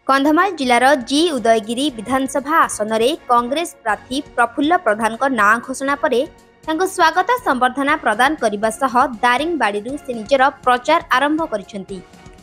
कंधमाल जिलार जी उदयगिरी विधानसभा आसन में कांग्रेस प्रार्थी प्रफुल्ल प्रधान ना घोषणा पर स्वागत संबर्धना प्रदान करने सह दारिंगबाड़ी से निजर प्रचार आरंभ कर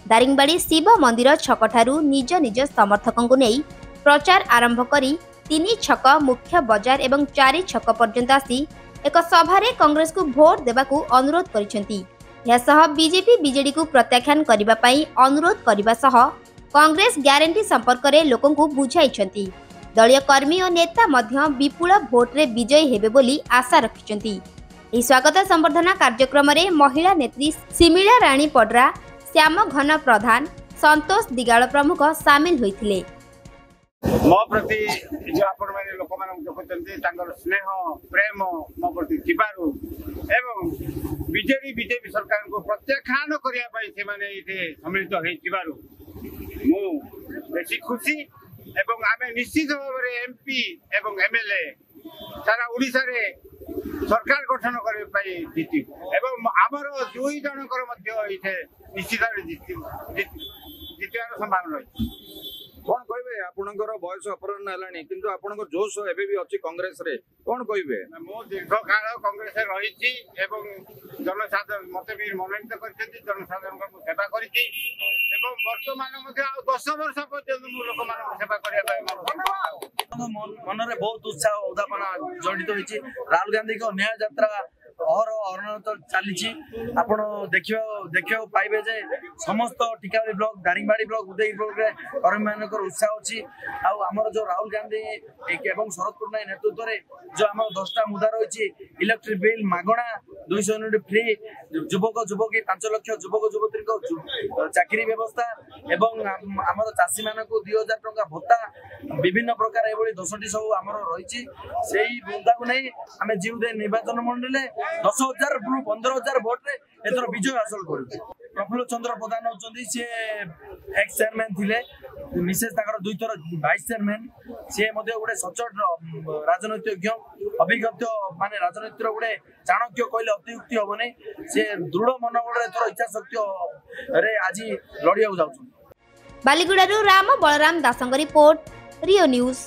दारिंगबाड़ी शिव मंदिर छकठारू निज निज समर्थकों नहीं प्रचार आरंभ करी 3 छक मुख्य बजार एवं 4 छक पर्यंत आसी एक सभारे कांग्रेस को भोट देवाकू अनुरोध कर बीजेपी बीजेडी को प्रत्याख्यान करने अनुरोध करने सह कांग्रेस ग्यारंटी संपर्क में लोकों को बुझाई दलीय कर्मी और नेता मध्य विपुल भोट रे विजयी हेबे बोली आशा रखिछंती। एही स्वागत संबर्धना कार्यक्रम में महिला नेत्री सिमिला राणी पडरा, श्याम घन प्रधान, संतोष दिगाल प्रमुख सामिल होइथिले। मो प्रति जो आपण माने लोक मान देखुचंती तांगर स्नेह प्रेम मो प्रति थिबारु एवं बीजेपी सरकार को प्रत्याख्यान करिया पई से माने इथे सम्मिलित होई थिबारु मु बेसी खुशी एवं आमे निश्चित भाव में एमपी एवं एमएलए सारा ओडिसा रे सरकार गठन करे पई जीति एवं आमर दुई जनकर मध्य इथे निश्चित भाव जीतियार संभावना रही। कौन कहबे आपनकर बयस अपराह्न हेलानी किंतु आपनकर जोश एबे भी अछि कांग्रेस रे कौन कहबे? मो दीर्घ काल कांग्रेस रे रहिछि एवं जनसाधारण मते भी मनोनीत करछथि जनसाधारण को सेवा करिछि एवं वर्तमान मध्ये 10 वर्ष पर्यंत मु लोक मान सेवा करिया पाए मन रे बहुत उत्साह उद्दापना जड़ित होइछि। राहुल गांधी को न्याय यात्रा अरनत चली आपण देखियो पाइबे जे समस्त Tikabali block Daringbadi block Udayagiri block रे कर्मी मानकर उत्साह अछि। आमर जो राहुल गांधी एवं शरद पट्टनायक नेतृत्व रे जो आम 10टा मुद्दा रही इलेक्ट्रिक बिल मागणा 200 यूनिट फ्री युवक युवकी 5 लाख युवक युवती चाकरी व्यवस्था एवं आमर चाषी मान 2000 टंका भत्ता विभिन्न प्रकार एभली 10टी सब आमर रही से मुद्दा को नहीं आम जीवदे निर्वाचन मंडल 10,000 रु 15,000 भोट रे एथर विजय हासिल करू। प्रफुल्ल चंद्र प्रधान होचंदी से एक्स चेयरमैन थिले मिसेस ताकर 2 थर वाइस चेयरमैन से मध्ये गोटे सचोट राजनीतिज्ञ अभिज्ञ माने राजनीतिर गोटे चाणक्य कहले अतियुक्ति होबने से दृढ़ मनोबल एथर इच्छा शक्ति रे आज लड़िया जाउछन। बालीगुड़ारू राम बलराम दासंग रिपोर्ट रियो न्यूज।